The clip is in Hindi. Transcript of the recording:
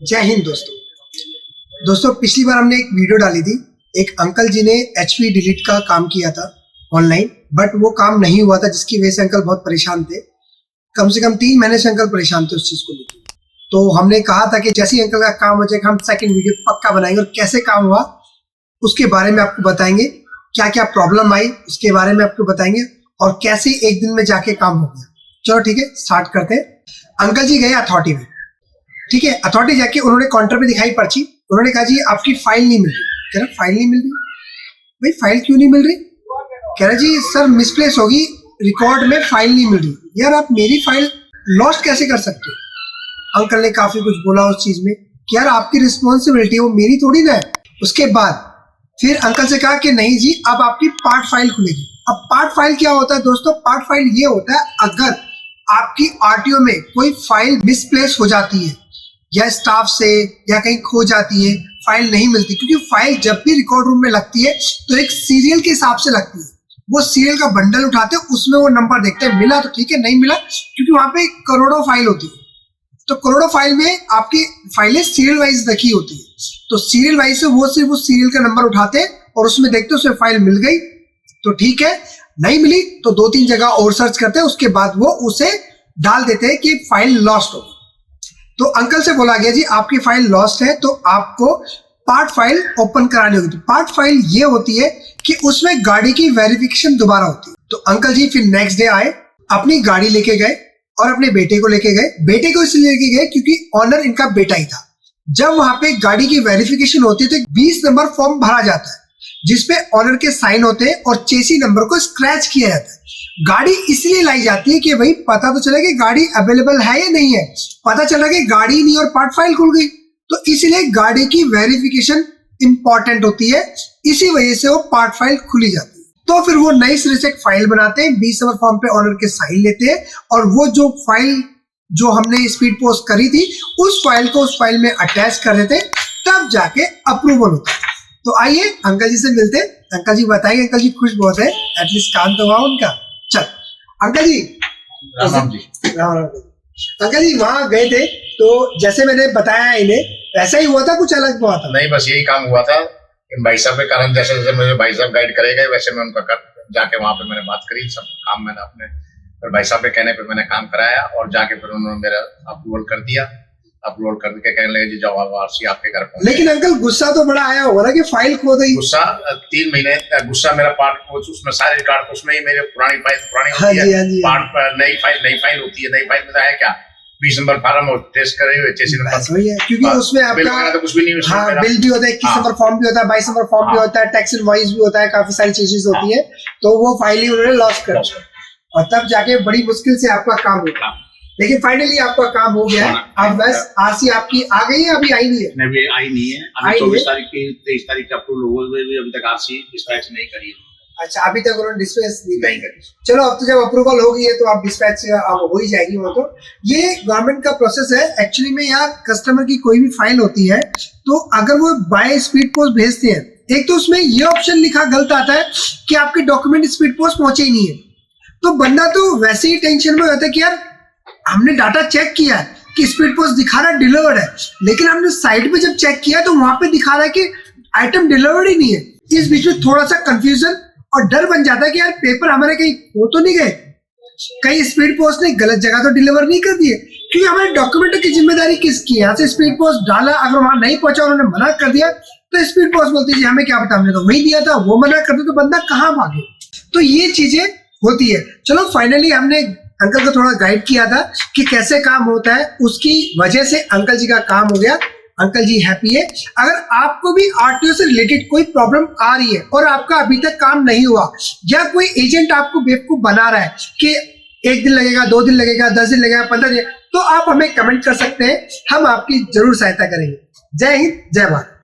जय हिंद दोस्तों पिछली बार हमने एक वीडियो डाली थी। एक अंकल जी ने HP डिलीट का काम किया था ऑनलाइन, बट वो काम नहीं हुआ था, जिसकी वजह से अंकल बहुत परेशान थे। कम से कम 3 महीने से अंकल परेशान थे उस चीज को लेकर। तो हमने कहा था कि जैसे ही अंकल का काम हो जाएगा हम सेकंड वीडियो पक्का बनाएंगे, और कैसे काम हुआ उसके बारे में आपको बताएंगे, क्या क्या प्रॉब्लम आई उसके बारे में आपको बताएंगे, और कैसे एक दिन में जाके काम हो गया। चलो ठीक है, स्टार्ट करते हैं। अंकल जी गए अथॉरिटी में, ठीक है। अथॉरिटी जाके उन्होंने काउंटर पे दिखाई पर्ची, उन्होंने कहा जी आपकी फाइल नहीं मिल रही। कह रहा फाइल नहीं मिल रही? भाई फाइल क्यों नहीं मिल रही? कह रहा जी सर मिसप्लेस होगी, रिकॉर्ड में फाइल नहीं मिल रही। यार आप मेरी फाइल लॉस्ट कैसे कर सकते हो? अंकल ने काफी कुछ बोला उस चीज में कि यार आपकी रिस्पॉन्सिबिलिटी, वो मेरी थोड़ी ना है। उसके बाद फिर अंकल से कहा कि नहीं जी अब आपकी पार्ट फाइल खुलेगी। अब पार्ट फाइल क्या होता है दोस्तों? पार्ट फाइल ये होता है अगर आपकी RTO में कोई फाइल मिसप्लेस हो जाती है, या स्टाफ से या कहीं खो जाती है, फाइल नहीं मिलती। क्योंकि फाइल जब भी रिकॉर्ड रूम में लगती है तो एक सीरियल के हिसाब से लगती है। वो सीरियल का बंडल उठाते हैं, उसमें वो नंबर देखते हैं, मिला तो ठीक है, नहीं मिला, क्योंकि वहां पे करोड़ों फाइल होती है। तो करोड़ों फाइल में आपकी फाइलें सीरियल वाइज रखी होती है। तो सीरियल वाइज से वो सिर्फ उस सीरियल का नंबर उठाते हैं और उसमें देखते हैं उसमें फाइल मिल गई तो ठीक है, नहीं मिली तो 2-3 जगह और सर्च करते हैं, उसके बाद वो उसे डाल देते हैं कि फाइल लॉस्ट हो गई। तो अंकल से बोला गया जी आपकी फाइल लॉस्ट है तो आपको पार्ट फाइल ओपन करानी होगी। तो पार्ट फाइल ये होती है कि उसमें गाड़ी की वेरिफिकेशन दोबारा होती है। तो अंकल जी फिर नेक्स्ट डे आए, अपनी गाड़ी लेके गए और अपने बेटे को लेके गए। बेटे को इसलिए लेके गए क्योंकि ऑनर इनका बेटा ही था। जब वहां पे गाड़ी की वेरिफिकेशन होती है तो 20 नंबर फॉर्म भरा जाता है जिसपे ऑनर के साइन होते हैं और चेसी नंबर को स्क्रैच किया जाता है। गाड़ी इसलिए लाई जाती है कि भाई पता तो चले कि गाड़ी अवेलेबल है या नहीं है। पता चला कि गाड़ी नहीं और पार्ट फाइल खुल गई, तो इसलिए गाड़ी की वेरिफिकेशन इंपॉर्टेंट होती है, इसी वजह से वो पार्ट फाइल खुली जाती है। तो फिर वो नई सिरे से एक फाइल बनाते हैं, 20 नंबर फॉर्म पे ऑनर के साइन लेते हैं, और वो जो फाइल जो हमने स्पीड पोस्ट करी थी उस फाइल को उस फाइल में अटैच कर देते, तब जाके अप्रूवल होता है। तो आइए अंकल जी से मिलते हैं। अंकल जी बताइए, अंकल जी खुश बहुत है, एटलीस्ट काम तो हुआ उनका। चल अंकल जी, राम जी। अंकल जी वहां गए थे तो जैसे मैंने बताया इन्हें वैसा ही हुआ था, कुछ अलग हुआ था? नहीं, बस यही काम हुआ था। भाई साहब के कारण जैसे जैसे मुझे भाई साहब गाइड करे गए वैसे मैं उनका जाके वहां पे मैंने बात करी, सब काम मैंने अपने फिर भाई साहब के कहने पे मैंने काम कराया, और जाके फिर उन्होंने मेरा अप्रूवल कर दिया। अप्रूवल करके कहने लगे जी जवाब RC आपके घर पहुंच। लेकिन अंकल गुस्सा तो बड़ा आया होगा ना कि फाइल खो गई? गुस्सा 3 महीने गुस्सा मेरा पार्ट उसमें सारे रिकॉर्ड उसमें ही मेरे पुरानी फाइल पुरानी हाँ होती जी, है, हाँ जी, पार्ट नई फाइल होती है। नई फाइल में है क्या 20 नंबर फार्म और टेस्ट करे हुए चेसी नंबर वही है, क्योंकि उसमें आपका तो कुछ भी नहीं, हाँ बिल भी होता है, 21 नंबर फॉर्म भी होता है, 22 नंबर फॉर्म भी होता है, टैक्स इनवॉइस भी होता है, काफी सारी चीजें होती है। तो वो फाइल ही उन्होंने लॉस्ट कर दिया और तब जाके बड़ी मुश्किल से आपका काम होगा। लेकिन फाइनली आपका काम हो गया है। अब बस RC आपकी आ गई है, अभी आई नहीं है? अभी आई नहीं है। अभी 24 तारीख की 23 तारीख का अप्रूवल हुए भी अभी तक RC डिस्पैच नहीं करी है। अच्छा, अभी तक उन्होंने डिस्पैच नहीं करी। चलो अब तो जब अप्रूवल हो गई है तो आप डिस्पैच हो ही जाएगी। वो तो ये गवर्नमेंट का प्रोसेस है एक्चुअली में। यार कस्टमर की कोई भी फाइल होती है तो अगर वो बाय स्पीड पोस्ट भेजते हैं, एक तो उसमें ये ऑप्शन लिखा गलत आता है कि आपके डॉक्यूमेंट स्पीड पोस्ट पहुंचे ही नहीं है, तो बंदा तो वैसे ही टेंशन में होता है कि यार हमने डाटा चेक किया है कि स्पीड पोस्ट दिखा रहा है डिलीवर्ड है, लेकिन हमने साइट पे जब चेक किया तो वहां पे दिखा रहा है कि आइटम डिलीवर्ड ही नहीं है। इस बीच में थोड़ा सा कंफ्यूजन और डर बन जाता है कि यार पेपर हमारे कहीं हो तो नहीं गए, कहीं स्पीड पोस्ट ने गलत जगह तो डिलीवर नहीं कर दिए। क्योंकि हमारे डॉक्यूमेंट की जिम्मेदारी किसकी? यहाँ से स्पीड पोस्ट डाला, अगर वहां नहीं पहुंचा उन्होंने मना कर दिया तो स्पीड पोस्ट बोलती है हमें क्या पता, हमने तो वही दिया था, वो मना कर दे तो बंदा कहाँ भागे। तो ये चीजें होती है। चलो फाइनली हमने अंकल को थोड़ा गाइड किया था कि कैसे काम होता है, उसकी वजह से अंकल जी का काम हो गया। अंकल जी हैप्पी है। अगर आपको भी RTO से रिलेटेड कोई प्रॉब्लम आ रही है और आपका अभी तक काम नहीं हुआ, या कोई एजेंट आपको बेवकूफ बना रहा है कि 1 दिन लगेगा, 2 दिन लगेगा, 10 दिन लगेगा, 15 दिन, तो आप हमें कमेंट कर सकते हैं, हम आपकी जरूर सहायता करेंगे। जय हिंद, जय भारत।